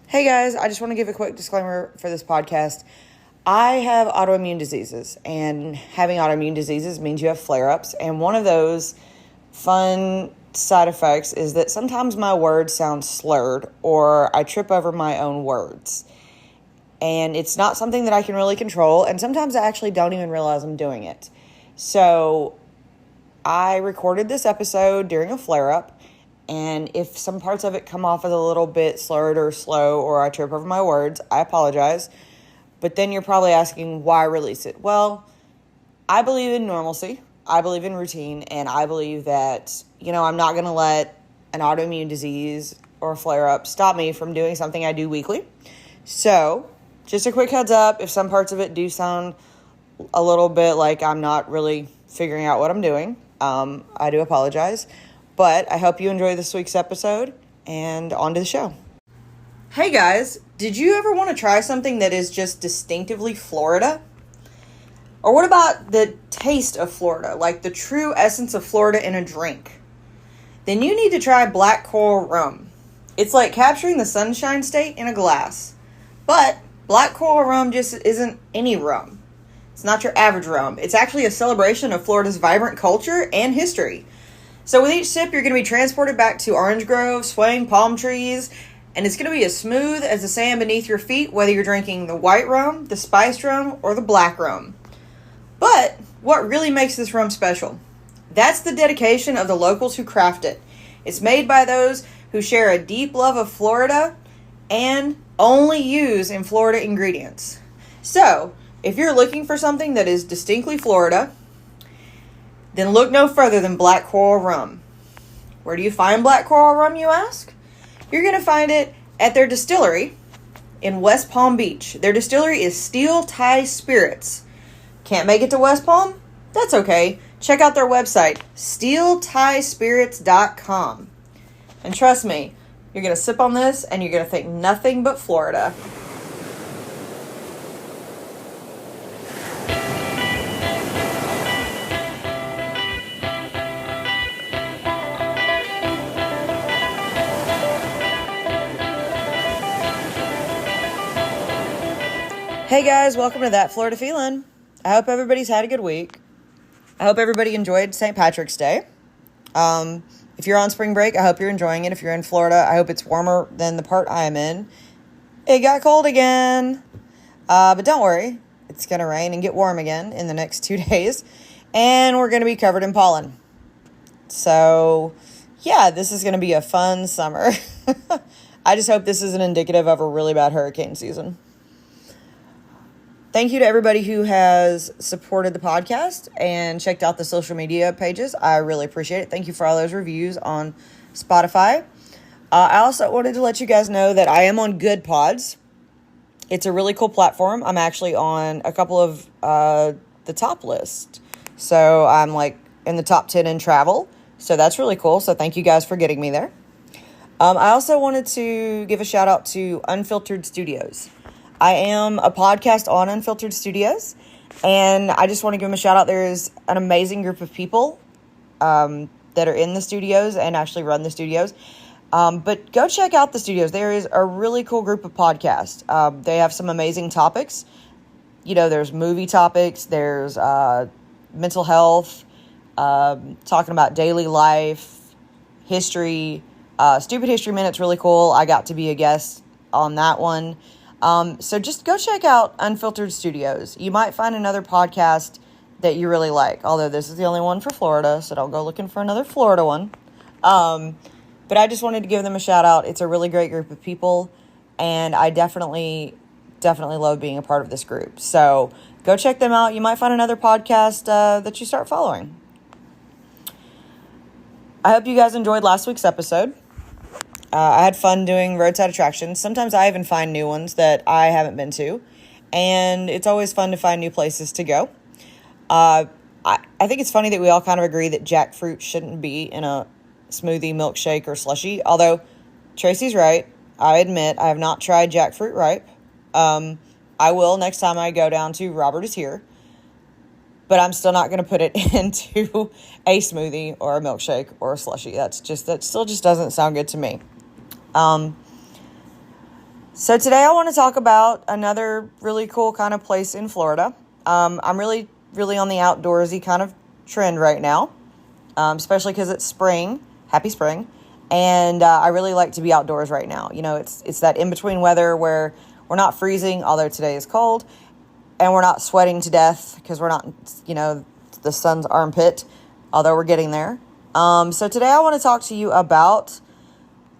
Hey guys, I just want to give a quick disclaimer for this podcast. I have autoimmune diseases, and having autoimmune diseases means you have flare-ups, and one of those fun side effects is that sometimes my words sound slurred or I trip over my own words. And it's not something that I can really control, and sometimes I actually don't even realize I'm doing it. So I recorded this episode during a flare-up. And if some parts of it come off as a little bit slurred or slow or I trip over my words, I apologize. But then you're probably asking, why release it? Well, I believe in normalcy. I believe in routine. And I believe that, I'm not going to let an autoimmune disease or a flare-up stop me from doing something I do weekly. So just a quick heads up, if some parts of it do sound a little bit like I'm not really figuring out what I'm doing, I do apologize. But I hope you enjoy this week's episode, and on to the show. Hey guys, did you ever want to try something that is just distinctively Florida? Or what about the taste of Florida, like the true essence of Florida in a drink? Then you need to try black coral rum. It's like capturing the Sunshine State in a glass. But black coral rum just isn't any rum. It's not your average rum. It's actually a celebration of Florida's vibrant culture and history. So with each sip, you're going to be transported back to orange groves, swaying palm trees, and it's going to be as smooth as the sand beneath your feet, whether you're drinking the white rum, the spiced rum, or the black rum. But what really makes this rum special? That's the dedication of the locals who craft it. It's made by those who share a deep love of Florida and only use in Florida ingredients. So, if you're looking for something that is distinctly Florida, then look no further than black coral rum. Where do you find black coral rum, you ask? You're going to find it at their distillery in West Palm Beach. Their distillery is Steel Tie Spirits. Can't make it to West Palm? That's okay. Check out their website, steeltiespirits.com. And trust me, you're going to sip on this and you're going to think nothing but Florida. Hey guys, welcome to That Florida Feeling. I hope everybody's had a good week. I hope everybody enjoyed St. Patrick's Day. If you're on spring break, I hope you're enjoying it. If you're in Florida, I hope it's warmer than the part I am in. It got cold again. But don't worry, it's going to rain and get warm again in the next 2 days. And we're going to be covered in pollen. So, yeah, this is going to be a fun summer. I just hope this isn't indicative of a really bad hurricane season. Thank you to everybody who has supported the podcast and checked out the social media pages. I really appreciate it. Thank you for all those reviews on Spotify. I also wanted to let you guys know that I am on Good Pods. It's a really cool platform. I'm actually on a couple of the top list. So I'm like in the top 10 in travel. So that's really cool. So thank you guys for getting me there. I also wanted to give a shout out to Unfiltered Studios. I am a podcast on Unfiltered Studios, and I just want to give them a shout out. There is an amazing group of people that are in the studios and actually run the studios. But go check out the studios. There is a really cool group of podcasts. They have some amazing topics. There's movie topics. There's mental health, talking about daily life, history. Stupid History Minute's really cool. I got to be a guest on that one. So just go check out Unfiltered Studios. You might find another podcast that you really like, although this is the only one for Florida, so don't go looking for another Florida one. But I just wanted to give them a shout out. It's a really great group of people, and I definitely love being a part of this group. So go check them out. You might find another podcast that you start following. I hope you guys enjoyed last week's episode. I had fun doing roadside attractions. Sometimes I even find new ones that I haven't been to. And it's always fun to find new places to go. I think it's funny that we all kind of agree that jackfruit shouldn't be in a smoothie, milkshake, or slushie. Although, Tracy's right. I admit I have not tried jackfruit ripe. I will next time I go down to Robert is Here. But I'm still not going to put it into a smoothie or a milkshake or a slushie. That still just doesn't sound good to me. So today I want to talk about another really cool kind of place in Florida. I'm really on the outdoorsy kind of trend right now, especially because it's spring. Happy spring. And I really like to be outdoors right now. You know, it's that in-between weather where we're not freezing, although today is cold, and we're not sweating to death because we're not, the sun's armpit, although we're getting there. So today I want to talk to you about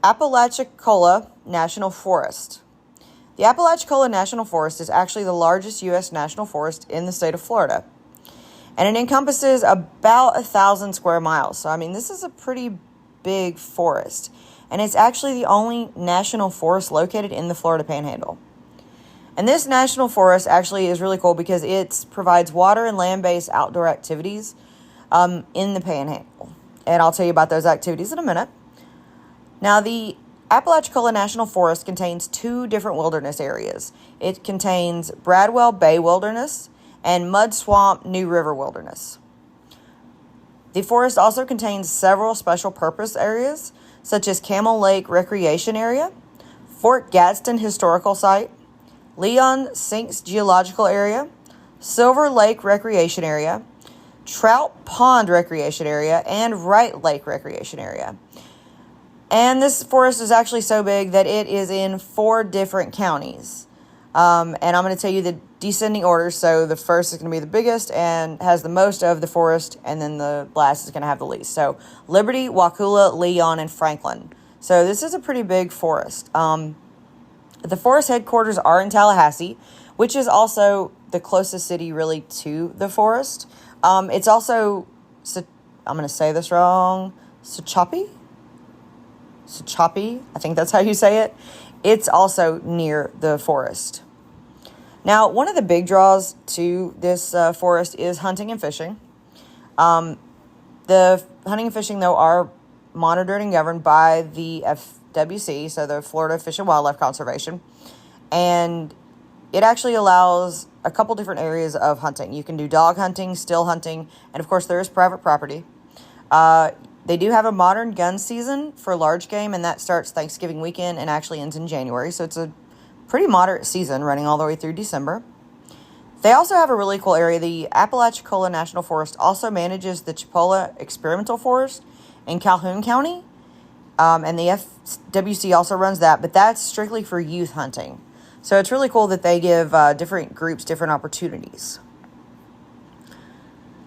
Apalachicola National Forest. The Apalachicola National Forest is actually the largest U.S. national forest in the state of Florida. And it encompasses about 1,000 square miles. So, this is a pretty big forest. And it's actually the only national forest located in the Florida Panhandle. And this national forest actually is really cool because it provides water and land-based outdoor activities in the Panhandle. And I'll tell you about those activities in a minute. Now, the Apalachicola National Forest contains two different wilderness areas. It contains Bradwell Bay Wilderness and Mud Swamp New River Wilderness. The forest also contains several special purpose areas, such as Camel Lake Recreation Area, Fort Gadsden Historical Site, Leon Sinks Geological Area, Silver Lake Recreation Area, Trout Pond Recreation Area, and Wright Lake Recreation Area. And this forest is actually so big that it is in 4 different counties. And I'm going to tell you the descending order. So the first is going to be the biggest and has the most of the forest, and then the last is going to have the least. So Liberty, Wakulla, Leon, and Franklin. So this is a pretty big forest. The forest headquarters are in Tallahassee, which is also the closest city really to the forest. It's also, I'm going to say this wrong, Tehachapi, I think that's how you say it. It's also near the forest. Now, one of the big draws to this forest is hunting and fishing. The hunting and fishing, though, are monitored and governed by the FWC, so the Florida Fish and Wildlife Conservation. And it actually allows a couple different areas of hunting. You can do dog hunting, still hunting, and of course there is private property. They do have a modern gun season for large game, and that starts Thanksgiving weekend and actually ends in January. So it's a pretty moderate season running all the way through December. They also have a really cool area. The Apalachicola National Forest also manages the Chipola Experimental Forest in Calhoun County. And the FWC also runs that, but that's strictly for youth hunting. So it's really cool that they give different groups different opportunities.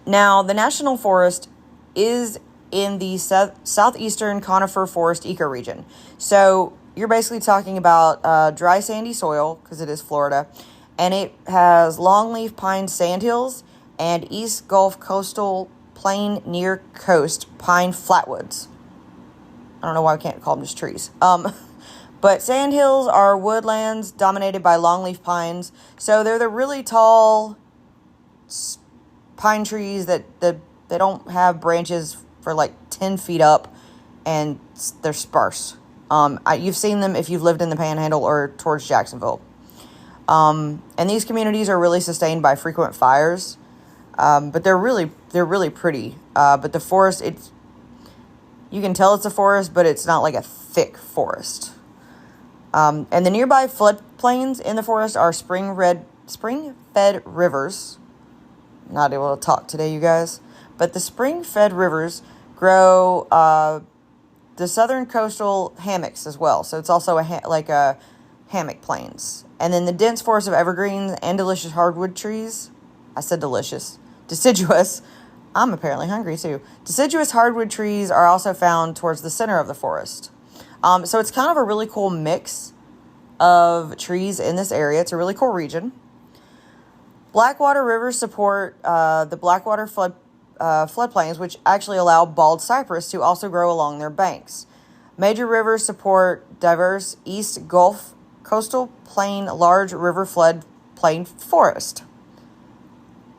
Now, the National Forest is in the southeastern conifer forest ecoregion. So you're basically talking about dry sandy soil, because it is Florida, and it has longleaf pine sandhills and East Gulf coastal plain near coast pine flatwoods. I don't know why we can't call them just trees. But sandhills are woodlands dominated by longleaf pines. So they're the really tall pine trees that they don't have branches for like 10 feet up, and they're sparse. You've seen them if you've lived in the Panhandle or towards Jacksonville. And these communities are really sustained by frequent fires, but they're really pretty. But the forest, you can tell it's a forest, but it's not like a thick forest. And the nearby floodplains in the forest are spring-fed rivers. Not able to talk today, you guys. But the spring-fed rivers grow the southern coastal hammocks as well. So it's also a hammock plains. And then the dense forest of evergreens and delicious hardwood trees. I said delicious. Deciduous. I'm apparently hungry too. Deciduous hardwood trees are also found towards the center of the forest. So it's kind of a really cool mix of trees in this area. It's a really cool region. Blackwater rivers support the Blackwater floodplains, which actually allow bald cypress to also grow along their banks. Major rivers support diverse East Gulf coastal plain large river floodplain forest.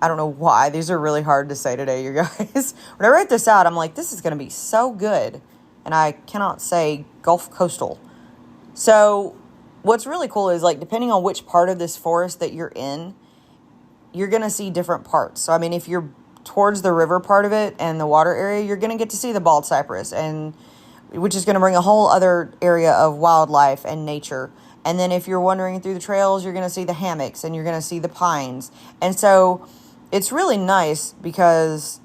I don't know why. These are really hard to say today, you guys. When I write this out, I'm like, this is going to be so good. And I cannot say Gulf coastal. So what's really cool is, like, depending on which part of this forest that you're in, you're going to see different parts. So, if you're towards the river part of it and the water area, you're going to get to see the bald cypress, and which is going to bring a whole other area of wildlife and nature. And then if you're wandering through the trails, you're going to see the hammocks and you're going to see the pines. And so it's really nice because,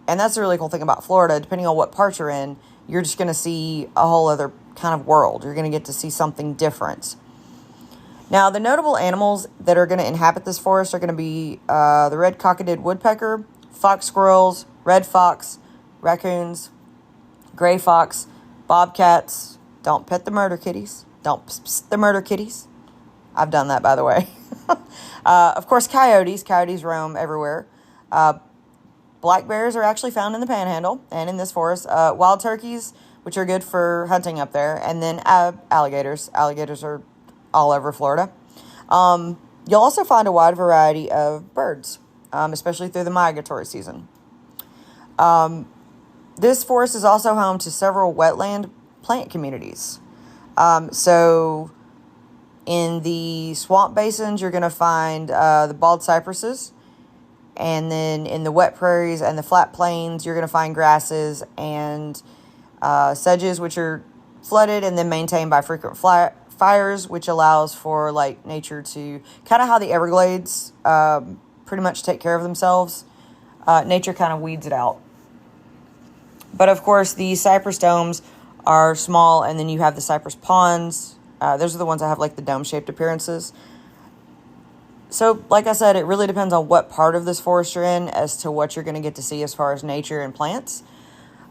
and that's the really cool thing about Florida, depending on what part you're in, you're just going to see a whole other kind of world. You're going to get to see something different. Now, the notable animals that are going to inhabit this forest are going to be the red-cockaded woodpecker, fox squirrels, red fox, raccoons, gray fox, bobcats. Don't pet the murder kitties. Don't pss the murder kitties. I've done that, by the way. Of course, coyotes. Coyotes roam everywhere. Black bears are actually found in the Panhandle and in this forest. Wild turkeys, which are good for hunting up there. And then alligators. Alligators are all over Florida. You'll also find a wide variety of birds, especially through the migratory season. This forest is also home to several wetland plant communities. So in the swamp basins, you're going to find the bald cypresses. And then in the wet prairies and the flat plains, you're going to find grasses and sedges, which are flooded and then maintained by frequent fires, which allows for like nature to kind of how the Everglades pretty much take care of themselves. Nature kind of weeds it out. But of course, the cypress domes are small, and then you have the cypress ponds. Those are the ones that have like the dome-shaped appearances. So, like I said, it really depends on what part of this forest you're in as to what you're going to get to see as far as nature and plants.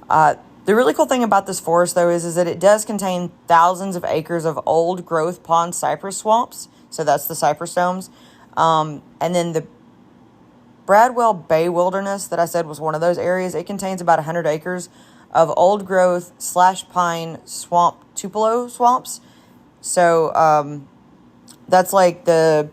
The really cool thing about this forest, though, is that it does contain thousands of acres of old-growth pond cypress swamps. So that's the cypress domes. And then the Bradwell Bay Wilderness that I said was one of those areas. It contains about 100 acres of old-growth /pine swamp tupelo swamps. So that's like the...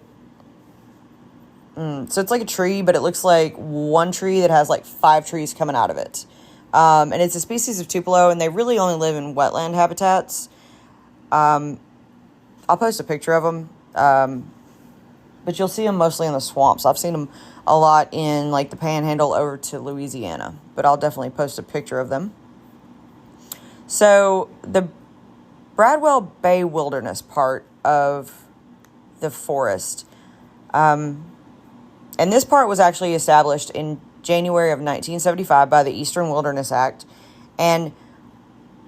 So it's like a tree, but it looks like one tree that has like 5 trees coming out of it. And it's a species of tupelo, and they really only live in wetland habitats. I'll post a picture of them. But you'll see them mostly in the swamps. I've seen them a lot in like the Panhandle over to Louisiana, but I'll definitely post a picture of them. So the Bradwell Bay Wilderness part of the forest, and this part was actually established in January of 1975 by the Eastern Wilderness Act. And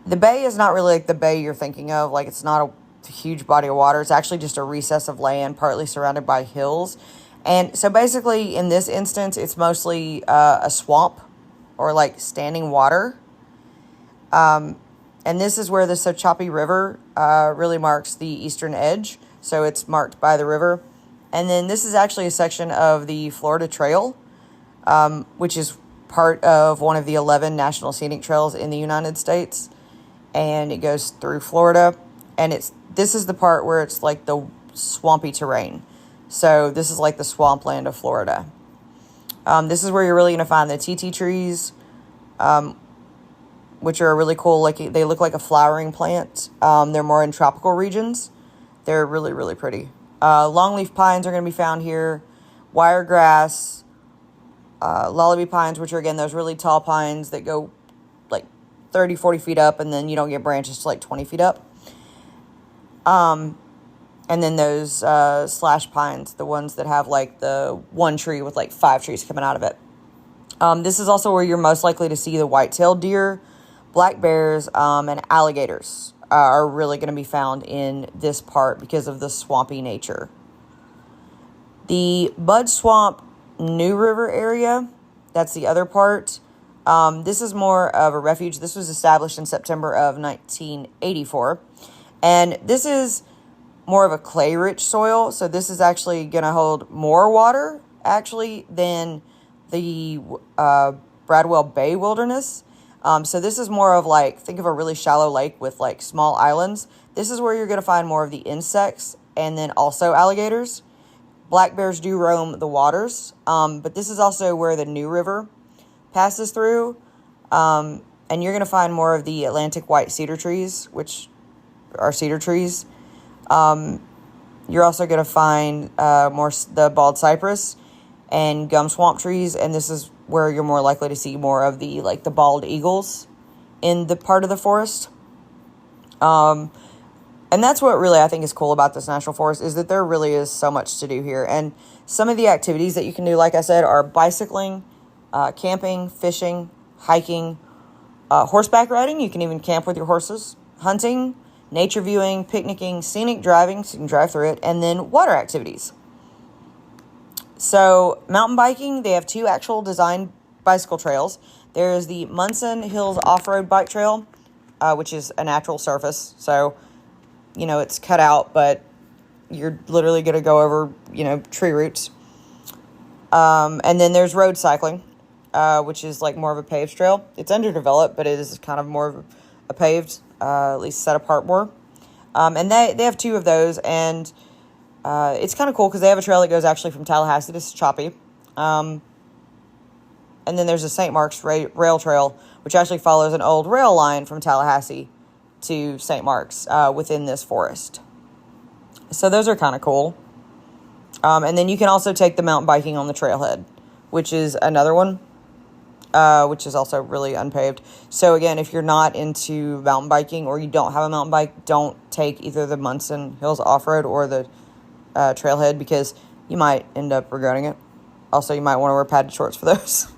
the bay is not really like the bay you're thinking of. Like, it's not a huge body of water. It's actually just a recess of land, partly surrounded by hills. And so basically, in this instance, it's mostly a swamp or like standing water. And this is where the Sochoppy River really marks the eastern edge. So it's marked by the river. And then this is actually a section of the Florida Trail, which is part of one of the 11 National Scenic Trails in the United States. And it goes through Florida. And this is the part where it's like the swampy terrain. So this is like the swampland of Florida. This is where you're really going to find the TT trees, which are really cool. Like, they look like a flowering plant. They're more in tropical regions. They're really, really pretty. Longleaf pines are going to be found here. Wiregrass, lullaby pines, which are, again, those really tall pines that go like 30, 40 feet up, and then you don't get branches to like 20 feet up. And then those slash pines, the ones that have like the one tree with like 5 trees coming out of it. This is also where you're most likely to see the white-tailed deer, black bears, and alligators are really going to be found in this part because of the swampy nature. The Bud Swamp New River area, that's the other part. This is more of a refuge. This was established in September of 1984. And this is more of a clay-rich soil. So this is actually going to hold more water, actually, than the Bradwell Bay Wilderness. So this is more of like, think of a really shallow lake with like small islands. This is where you're going to find more of the insects and then also alligators. Black bears do roam the waters, but this is also where the New River passes through. And you're going to find more of the Atlantic white cedar trees, which are cedar trees. You're also going to find more the bald cypress and gum swamp trees, and this is where you're more likely to see more of the like the bald eagles in the part of the forest. And that's what really I think is cool about this national forest, is that there really is so much to do here. And some of the activities that you can do, like I said, are bicycling, camping, fishing, hiking, horseback riding. You can even camp with your horses, hunting, nature viewing, picnicking, scenic driving, so you can drive through it, and then water activities. So mountain biking, they have 2 actual designed bicycle trails. There is the Munson Hills Off-Road Bike Trail, which is a natural surface. So, it's cut out, but you're literally going to go over, tree roots. And then there's road cycling, which is like more of a paved trail. It's underdeveloped, but it is kind of more of a paved, at least set apart more. And they have 2 of those, and it's kind of cool because they have a trail that goes actually from Tallahassee to Choppy. And then there's a St. Mark's rail trail, which actually follows an old rail line from Tallahassee to St. Mark's within this forest. So those are kind of cool. And then you can also take the mountain biking on the trailhead, which is another one, which is also really unpaved. So again, if you're not into mountain biking or you don't have a mountain bike, don't take either the Munson Hills Off-Road or the trailhead, because you might end up regretting it. Also, you might want to wear padded shorts for those.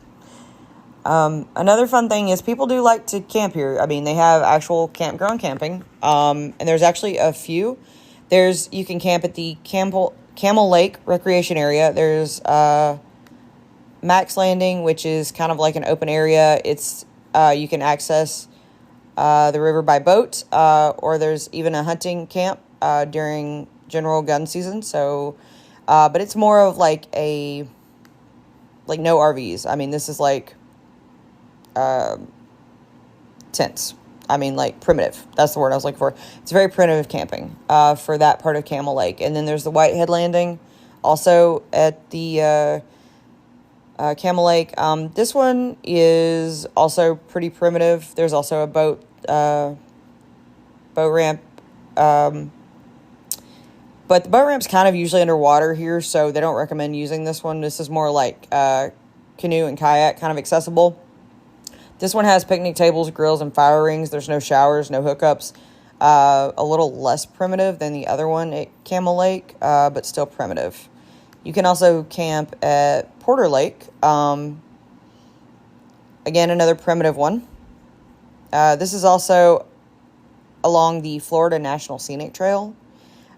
Another fun thing is people do like to camp here. I mean, they have actual campground camping. And there's actually a few. You can camp at the Camel Lake Recreation Area. There's Max Landing, which is kind of like an open area. It's you can access the river by boat, or there's even a hunting camp during general gun season. So, but it's more of like no RVs. I mean, this is like tents. I mean, like primitive. That's the word I was looking for. It's very primitive camping for that part of Camel Lake. And then there's the Whitehead Landing, also at the Camel Lake. This one is also pretty primitive. There's also a boat ramp. But the boat ramp's kind of usually underwater here, so they don't recommend using this one. This is more like canoe and kayak, kind of accessible. This one has picnic tables, grills, and fire rings. There's no showers, no hookups. A little less primitive than the other one at Camel Lake, but still primitive. You can also camp at Porter Lake. Again, another primitive one. This is also along the Florida National Scenic Trail.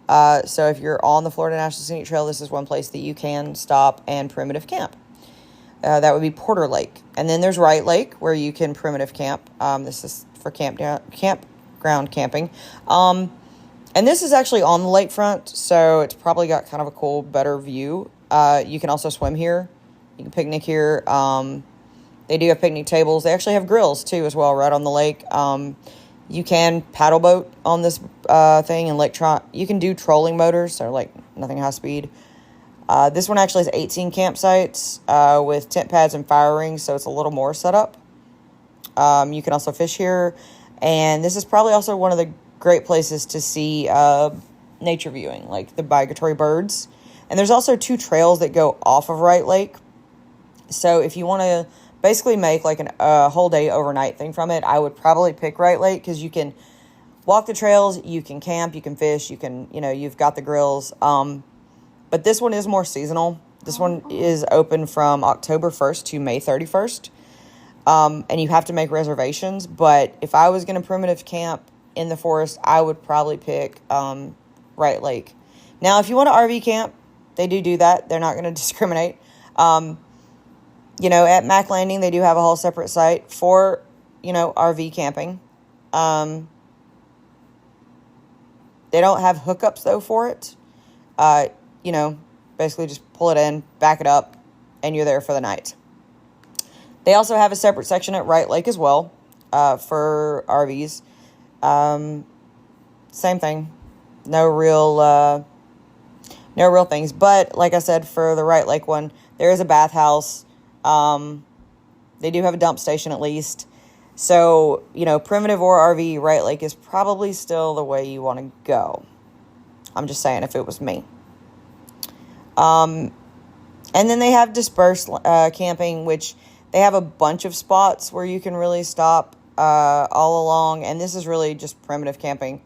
So if you're on the Florida National Scenic Trail, this is one place that you can stop and primitive camp. That would be Porter Lake. And then there's Wright Lake, where you can primitive camp. This is for campground camping. And this is actually on the lakefront, so it's probably got kind of a cool, better view. You can also swim here. You can picnic here. They do have picnic tables. They actually have grills, too, as well, right on the lake. You can paddle boat on this thing, and you can do trolling motors, so like nothing high speed. This one actually has 18 campsites with tent pads and fire rings, so it's a little more set up. You can also fish here, and this is probably also one of the great places to see nature viewing, like the migratory birds. And there's also 2 trails that go off of Wright Lake. So if you want to basically make like a whole day overnight thing from it, I would probably pick Wright Lake, because you can walk the trails, you can camp, you can fish, you've got the grills. But this one is more seasonal. This one is open from October 1st to May 31st. And you have to make reservations. But if I was going to primitive camp in the forest, I would probably pick Wright Lake. Now, if you want to RV camp, they do that. They're not going to discriminate. At Mac Landing, they do have a whole separate site for, RV camping. They don't have hookups, though, for it. Basically just pull it in, back it up, and you're there for the night. They also have a separate section at Wright Lake as well, for RVs. Same thing. No real things. But like I said, for the Wright Lake one, there is a bathhouse. They do have a dump station at least. So, primitive or RV, Wright Lake is probably still the way you want to go. I'm just saying, if it was me. And then they have dispersed camping, which they have a bunch of spots where you can really stop all along. And this is really just primitive camping.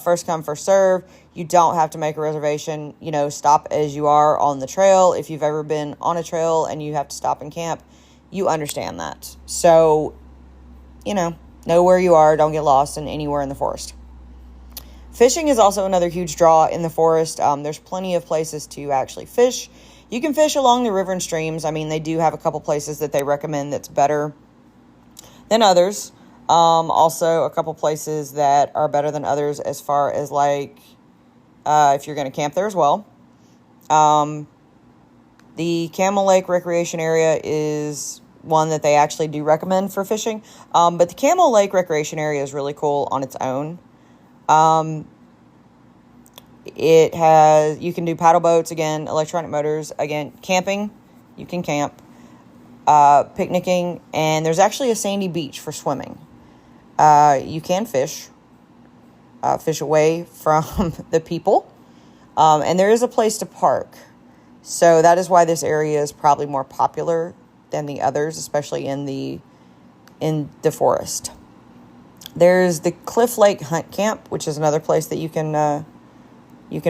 First come, first serve. You don't have to make a reservation. Stop as you are on the trail. If you've ever been on a trail and you have to stop and camp, you understand that. So, know where you are. Don't get lost anywhere in the forest. Fishing is also another huge draw in the forest. There's plenty of places to actually fish. You can fish along the river and streams. They do have a couple places that they recommend that's better than others. Also, a couple places that are better than others as far as if you're going to camp there as well. The Camel Lake Recreation Area is one that they actually do recommend for fishing. But the Camel Lake Recreation Area is really cool on its own. You can do paddle boats, again, electronic motors, again, camping, you can camp, picnicking, and there's actually a sandy beach for swimming. You can fish away from the people, and there is a place to park. So that is why this area is probably more popular than the others, especially in the forest. There's the Cliff Lake Hunt Camp, which is another place that you can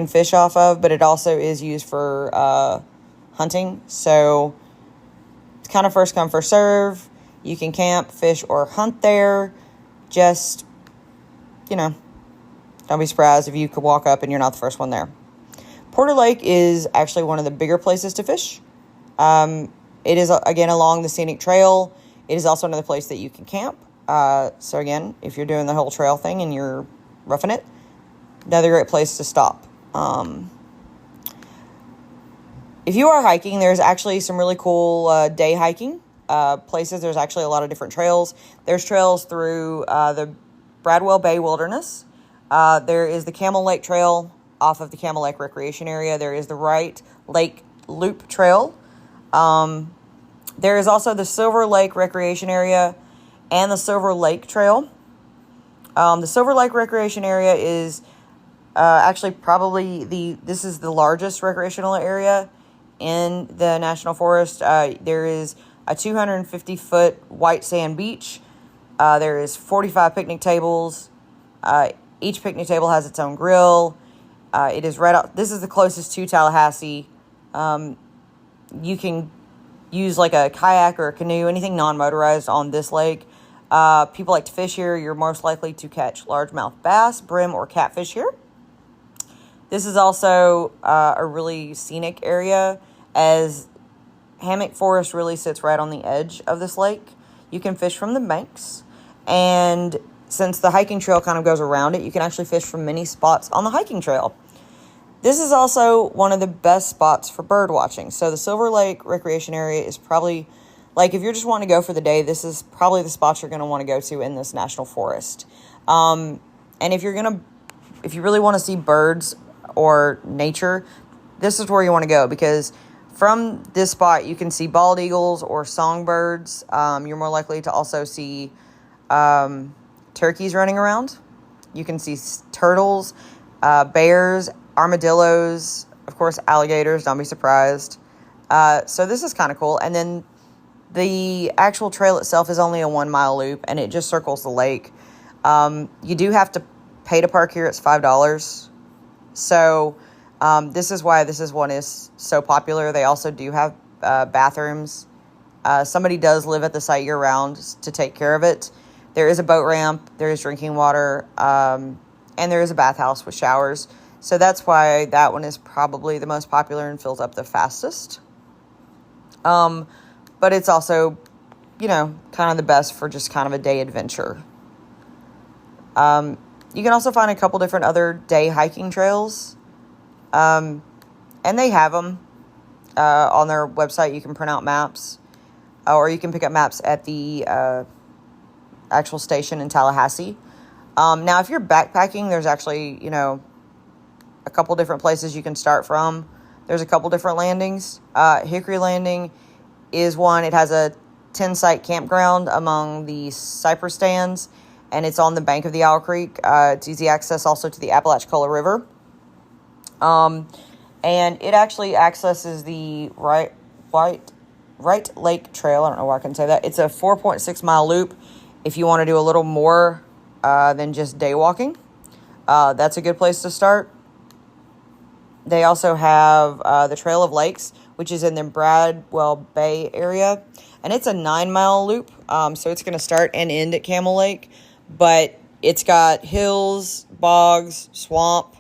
fish off of, but it also is used for hunting. So it's kind of first come, first serve. You can camp, fish, or hunt there. Just, don't be surprised if you could walk up and you're not the first one there. Porter Lake is actually one of the bigger places to fish. It is, again, along the scenic trail. It is also another place that you can camp. So again, if you're doing the whole trail thing and you're roughing it, another great place to stop. If you are hiking, there's actually some really cool day hiking places. There's actually a lot of different trails. There's trails through the Bradwell Bay Wilderness. There is the Camel Lake Trail off of the Camel Lake Recreation Area. There is the Wright Lake Loop Trail. There is also the Silver Lake Recreation Area and the Silver Lake Trail. The Silver Lake Recreation Area is actually probably this is the largest recreational area in the National Forest. There is a 250-foot white sand beach. There is 45 picnic tables. Each picnic table has its own grill. It is right out. This is the closest to Tallahassee. You can use like a kayak or a canoe, anything non-motorized on this lake. People like to fish here. You're most likely to catch largemouth bass, brim, or catfish here. This is also a really scenic area, as Hammock Forest really sits right on the edge of this lake. You can fish from the banks, and since the hiking trail kind of goes around it, you can actually fish from many spots on the hiking trail. This is also one of the best spots for bird watching. So the Silver Lake Recreation Area is probably, if you're just wanting to go for the day, this is probably the spot you're going to want to go to in this national forest. And if you really want to see birds or nature, this is where you want to go, because from this spot you can see bald eagles or songbirds. You're more likely to also see turkeys running around. You can see turtles, bears, armadillos, of course, alligators, don't be surprised. So this is kind of cool. And then the actual trail itself is only a 1 mile loop, and it just circles the lake. You do have to pay to park here. It's $5. So this is why this one is so popular. They also do have bathrooms. Somebody does live at the site year round to take care of it. There is a boat ramp, there is drinking water, and there is a bathhouse with showers. So that's why that one is probably the most popular and fills up the fastest. But it's also, kind of the best for just kind of a day adventure. You can also find a couple different other day hiking trails. And they have them on their website. You can print out maps, or you can pick up maps at the actual station in Tallahassee. Now, if you're backpacking, there's actually, a couple different places you can start from. There's a couple different landings. Hickory Landing is one. It has a 10-site campground among the cypress stands, and it's on the bank of the Owl Creek. It's easy access also to the Apalachicola River. And it actually accesses the Wright Lake Trail. I don't know why I can say that. It's a 4.6 mile loop if you want to do a little more than just day walking. That's a good place to start. They also have the Trail of Lakes, which is in the Bradwell Bay area. And it's a 9-mile loop. So it's going to start and end at Camel Lake. But it's got hills, bogs, swamp.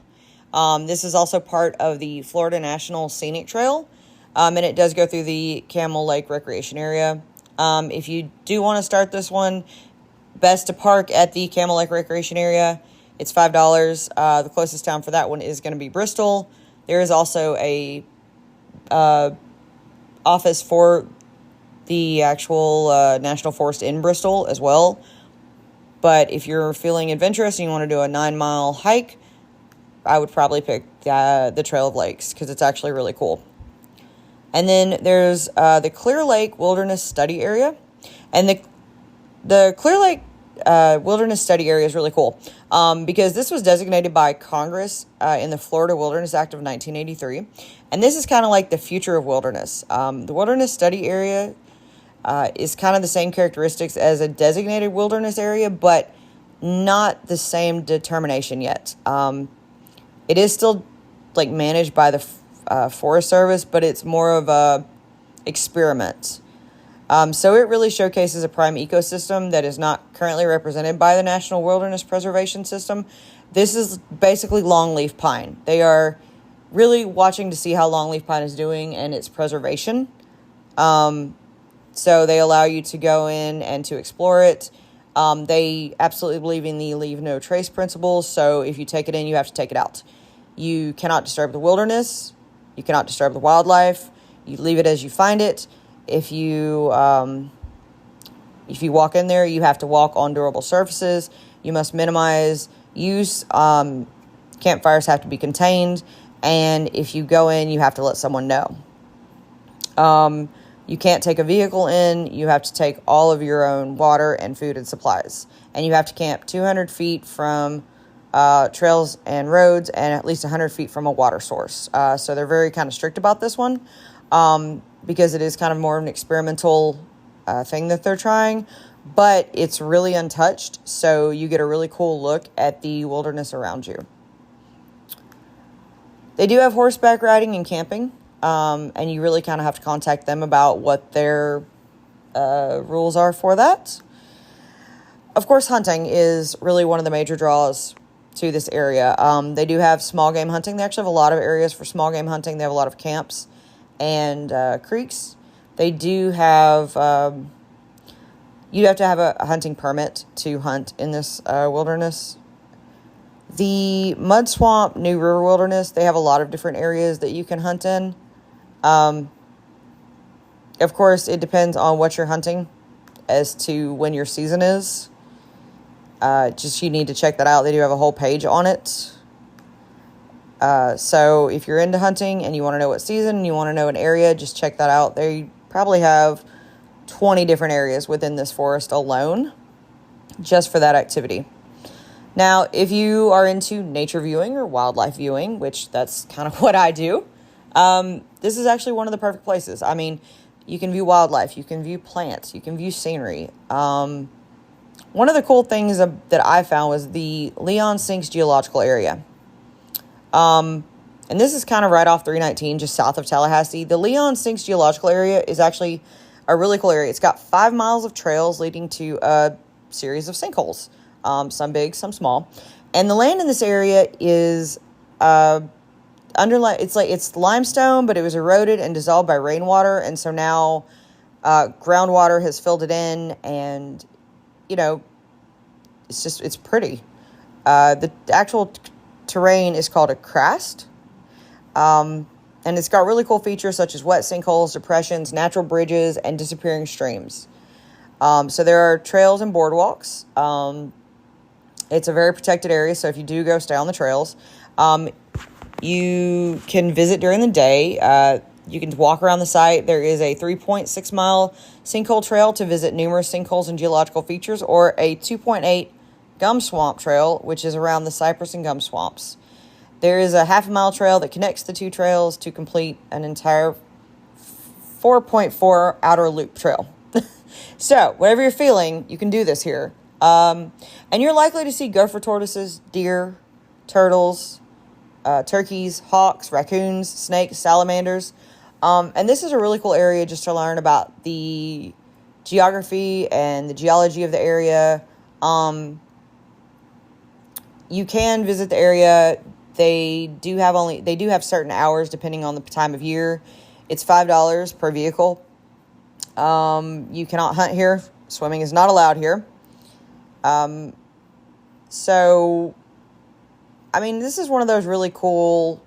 This is also part of the Florida National Scenic Trail. And it does go through the Camel Lake Recreation Area. If you do want to start this one, best to park at the Camel Lake Recreation Area. It's $5. The closest town for that one is going to be Bristol. There is also a office for the actual National Forest in Bristol as well. But if you're feeling adventurous and you want to do a 9-mile hike, I would probably pick the Trail of Lakes because it's actually really cool. And then there's the Clear Lake Wilderness Study Area. And the Clear Lake Wilderness Study Area is really cool because this was designated by Congress in the Florida Wilderness Act of 1983. And this is kind of like the future of wilderness. The Wilderness Study Area is kind of the same characteristics as a designated wilderness area, but not the same determination yet. It is still like managed by the Forest Service, but it's more of a experiment. So it really showcases a prime ecosystem that is not currently represented by the National Wilderness Preservation System. This is basically longleaf pine. They are really watching to see how longleaf pine is doing and its preservation. So they allow you to go in and to explore it. They absolutely believe in the leave no trace principle. So if you take it in, you have to take it out. You cannot disturb the wilderness. You cannot disturb the wildlife. You leave it as you find it. If you walk in there, you have to walk on durable surfaces. You must minimize use. Campfires have to be contained. And if you go in, you have to let someone know. You can't take a vehicle in. You have to take all of your own water and food and supplies. And you have to camp 200 feet from trails and roads and at least 100 feet from a water source. So they're very kind of strict about this one because it is kind of more of an experimental thing that they're trying. But it's really untouched, so you get a really cool look at the wilderness around you. They do have horseback riding and camping. And you really kind of have to contact them about what their rules are for that. Of course, hunting is really one of the major draws to this area. They do have small game hunting. They actually have a lot of areas for small game hunting. They have a lot of camps and creeks. They do have... you have to have a hunting permit to hunt in this wilderness. The Mud Swamp New River Wilderness, they have a lot of different areas that you can hunt in. Of course, it depends on what you're hunting as to when your season is. You need to check that out. They do have a whole page on it. So if you're into hunting and you want to know what season and you want to know an area, just check that out. They probably have 20 different areas within this forest alone just for that activity. Now, if you are into nature viewing or wildlife viewing, which that's kind of what I do, this is actually one of the perfect places. I mean, you can view wildlife, you can view plants, you can view scenery. One of the cool things that I found was the Leon Sinks Geological Area. And this is kind of right off 319, just south of Tallahassee. The Leon Sinks Geological Area is actually a really cool area. It's got 5 miles of trails leading to a series of sinkholes. Some big, some small. And the land in this area is it's limestone, but it was eroded and dissolved by rainwater, and so now groundwater has filled it in, and it's pretty. The actual terrain is called a karst, and it's got really cool features such as wet sinkholes, depressions, natural bridges, and disappearing streams. So there are trails and boardwalks. It's a very protected area, so if you do go, stay on the trails. You can visit during the day. You can walk around the site. There is a 3.6-mile sinkhole trail to visit numerous sinkholes and geological features, or a 2.8 gum swamp trail, which is around the cypress and gum swamps. There is a half-a-mile trail that connects the two trails to complete an entire 4.4 outer loop trail. So, whatever you're feeling, you can do this here. And you're likely to see gopher tortoises, deer, turtles, turkeys, hawks, raccoons, snakes, salamanders. And this is a really cool area just to learn about the geography and the geology of the area. You can visit the area. They do have certain hours depending on the time of year. It's $5 per vehicle. You cannot hunt here. Swimming is not allowed here. So, I mean, this is one of those really cool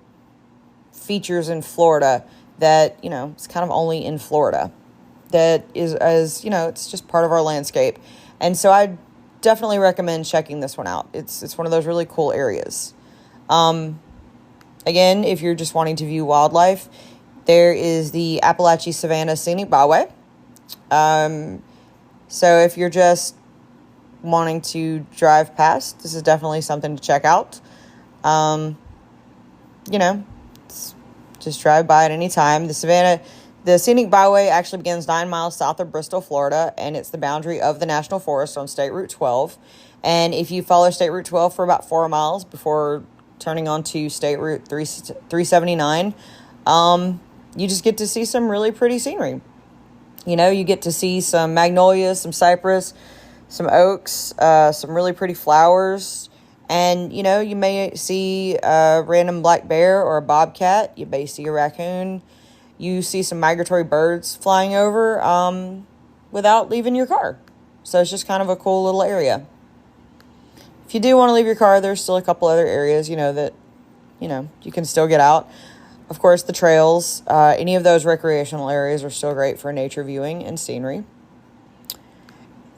features in Florida that, it's kind of only in Florida. That is, it's just part of our landscape. And so I definitely recommend checking this one out. It's one of those really cool areas. Again, if you're just wanting to view wildlife, there is the Apalachicola Savannah Scenic Byway. So if you're just wanting to drive past, this is definitely something to check out. Just drive by at any time. The Scenic Byway actually begins 9 miles south of Bristol, Florida, and it's the boundary of the National Forest on State Route 12. And if you follow State Route 12 for about 4 miles before turning onto State Route 379, you just get to see some really pretty scenery. You get to see some magnolias, some cypress, some oaks, some really pretty flowers. And, you may see a random black bear or a bobcat. You may see a raccoon. You see some migratory birds flying over without leaving your car. So it's just kind of a cool little area. If you do want to leave your car, there's still a couple other areas, that, you can still get out. Of course, the trails, any of those recreational areas are still great for nature viewing and scenery.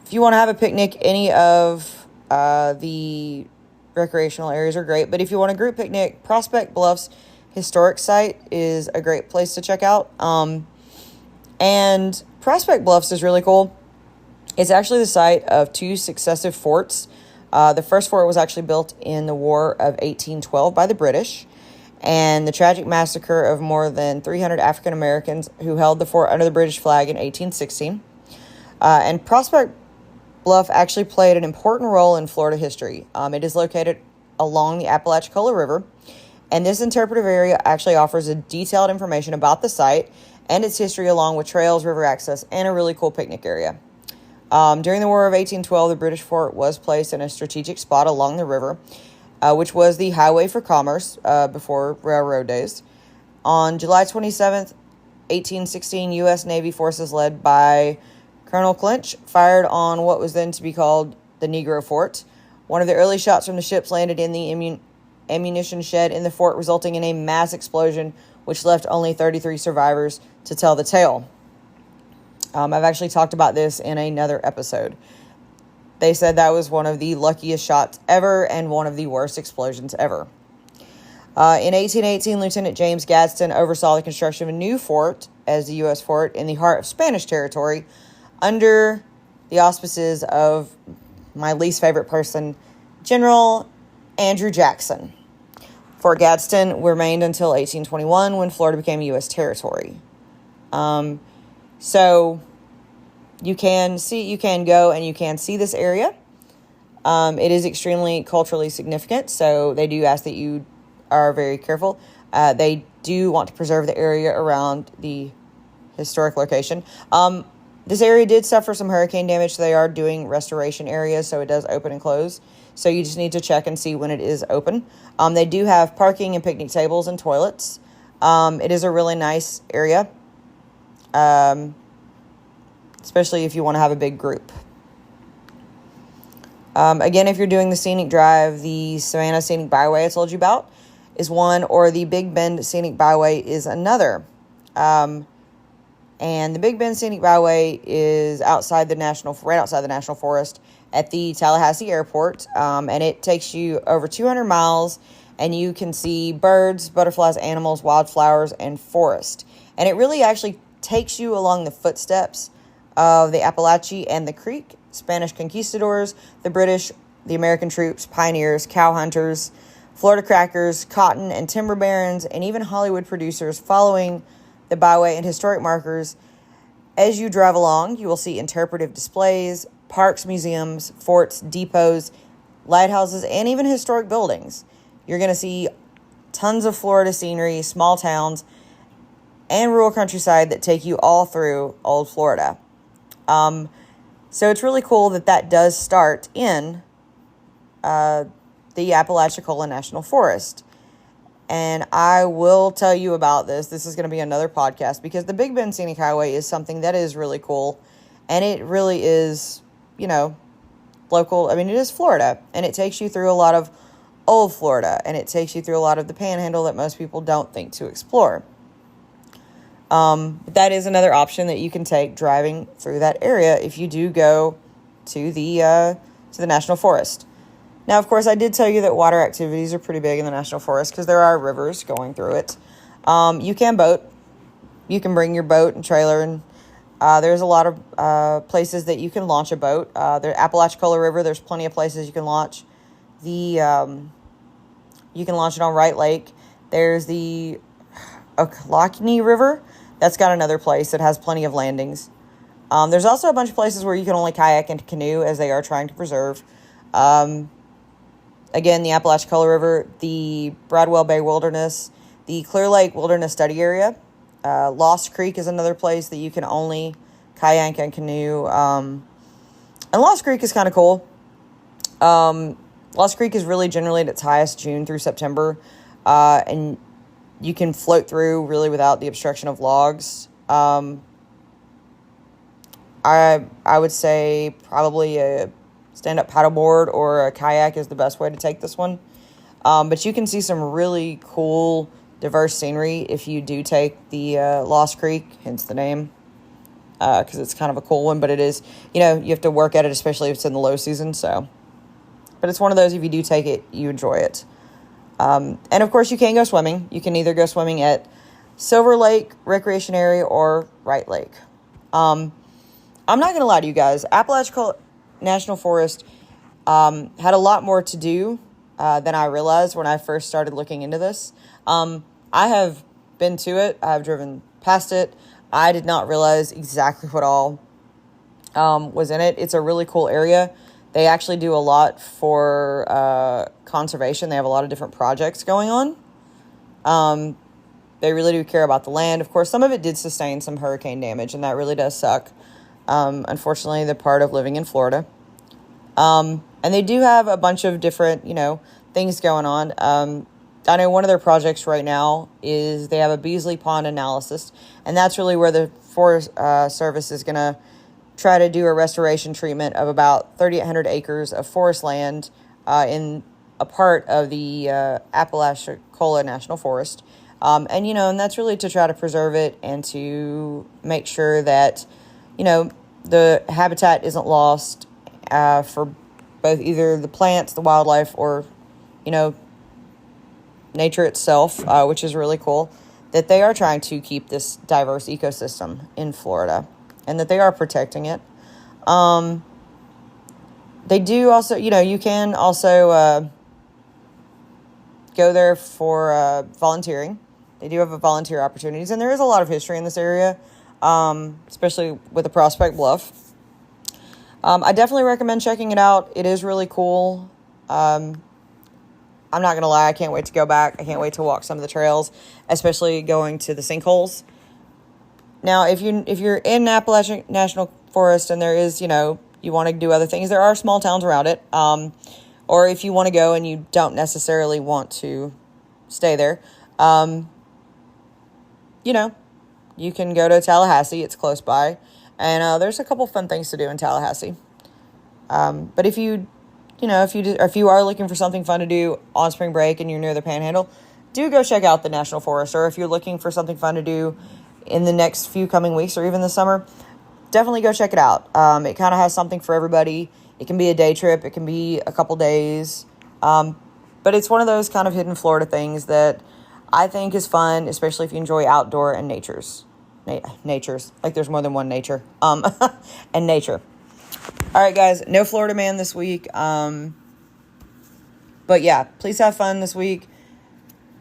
If you want to have a picnic, any of the recreational areas are great. But if you want a group picnic, Prospect Bluffs Historic Site is a great place to check out. And Prospect Bluffs is really cool. It's actually the site of 2 successive forts. The first fort was actually built in the War of 1812 by the British. And the tragic massacre of more than 300 African Americans who held the fort under the British flag in 1816. And Prospect Bluff actually played an important role in Florida history. It is located along the Apalachicola River, and this interpretive area actually offers a detailed information about the site and its history, along with trails, river access, and a really cool picnic area. During the War of 1812, the British fort was placed in a strategic spot along the river, which was the highway for commerce before railroad days. On July 27th, 1816, U.S. Navy forces led by Colonel Clinch fired on what was then to be called the Negro Fort. One of the early shots from the ships landed in the ammunition shed in the fort, resulting in a mass explosion, which left only 33 survivors to tell the tale. I've actually talked about this in another episode. They said that was one of the luckiest shots ever and one of the worst explosions ever. In 1818, Lieutenant James Gadsden oversaw the construction of a new fort as the U.S. fort in the heart of Spanish territory under the auspices of my least favorite person, General Andrew Jackson. Fort Gadsden remained until 1821 when Florida became U.S. territory. So you can go and you can see this area. It is extremely culturally significant, so they do ask that you are very careful. They do want to preserve the area around the historic location. This area did suffer some hurricane damage, so they are doing restoration areas, so it does open and close. So you just need to check and see when it is open. They do have parking and picnic tables and toilets. It is a really nice area, especially if you want to have a big group. Again, if you're doing the scenic drive, the Savannah Scenic Byway I told you about is one, or the Big Bend Scenic Byway is another. And the Big Bend Scenic Byway is right outside the National Forest at the Tallahassee Airport. And it takes you over 200 miles, and you can see birds, butterflies, animals, wildflowers, and forest. And it really actually takes you along the footsteps of the Apalachee and the Creek, Spanish conquistadors, the British, the American troops, pioneers, cow hunters, Florida crackers, cotton and timber barons, and even Hollywood producers following the byway and historic markers. As you drive along, you will see interpretive displays, parks, museums, forts, depots, lighthouses, and even historic buildings. You're going to see tons of Florida scenery, small towns, and rural countryside that take you all through old Florida. So it's really cool that does start in the Apalachicola National Forest. And I will tell you about this. This is going to be another podcast because the Big Bend Scenic Highway is something that is really cool. And it really is, local. I mean, it is Florida. And it takes you through a lot of old Florida. And it takes you through a lot of the Panhandle that most people don't think to explore. That is another option that you can take driving through that area if you do go to the National Forest. Now, of course, I did tell you that water activities are pretty big in the National Forest because there are rivers going through it. You can boat. You can bring your boat and trailer, and there's a lot of places that you can launch a boat. The Apalachicola River, there's plenty of places you can launch. You can launch it on Wright Lake. There's the Apalachicola River. That's got another place that has plenty of landings. There's also a bunch of places where you can only kayak and canoe, as they are trying to preserve. Again, the Apalachicola River, the Bradwell Bay Wilderness, the Clear Lake Wilderness Study Area. Lost Creek is another place that you can only kayak and canoe. And Lost Creek is kind of cool. Lost Creek is really generally at its highest June through September. And you can float through really without the obstruction of logs. I would say probably a stand-up paddleboard or a kayak is the best way to take this one. But you can see some really cool, diverse scenery if you do take the Lost Creek, hence the name, because it's kind of a cool one. But it is, you have to work at it, especially if it's in the low season. So, but it's one of those, if you do take it, you enjoy it. And of course, you can go swimming. You can either go swimming at Silver Lake Recreation Area or Wright Lake. I'm not going to lie to you guys. Apalachicola National Forest had a lot more to do than I realized when I first started looking into this. I have been to it. I've driven past it. I did not realize exactly what all was in it. It's a really cool area. They actually do a lot for conservation. They have a lot of different projects going on. They really do care about the land. Of course, some of it did sustain some hurricane damage, and that really does suck. Unfortunately, the part of living in Florida. And they do have a bunch of different, things going on. I know one of their projects right now is they have a Beasley Pond analysis, and that's really where the Forest Service is going to try to do a restoration treatment of about 3,800 acres of forest land in a part of the Apalachicola National Forest. And that's really to try to preserve it and to make sure that, the habitat isn't lost for both either the plants, the wildlife, or, nature itself, which is really cool, that they are trying to keep this diverse ecosystem in Florida and that they are protecting it. They do also, you can also go there for volunteering. They do have volunteer opportunities, and there is a lot of history in this area, especially with the Prospect Bluff. I definitely recommend checking it out. It is really cool. I'm not going to lie, I can't wait to go back. I can't wait to walk some of the trails, especially going to the sinkholes. Now, if you're in Appalachian National Forest and there is, you want to do other things, there are small towns around it. Or if you want to go and you don't necessarily want to stay there, you can go to Tallahassee. It's close by. And there's a couple fun things to do in Tallahassee. But if you are looking for something fun to do on spring break and you're near the Panhandle, do go check out the National Forest. Or if you're looking for something fun to do in the next few coming weeks or even this summer, definitely go check it out. It kind of has something for everybody. It can be a day trip. It can be a couple days. But it's one of those kind of hidden Florida things that I think is fun, especially if you enjoy outdoor and natures. Like there's more than one nature. And nature. All right, guys, no Florida man this week. But yeah, please have fun this week.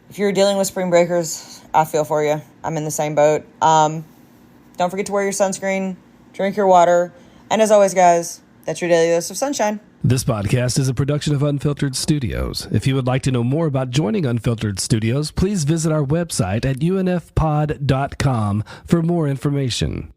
If you're dealing with spring breakers, I feel for you. I'm in the same boat. Don't forget to wear your sunscreen, drink your water, and as always, guys, that's your daily dose of sunshine. This podcast is a production of Unfiltered Studios. If you would like to know more about joining Unfiltered Studios, please visit our website at unfpod.com for more information.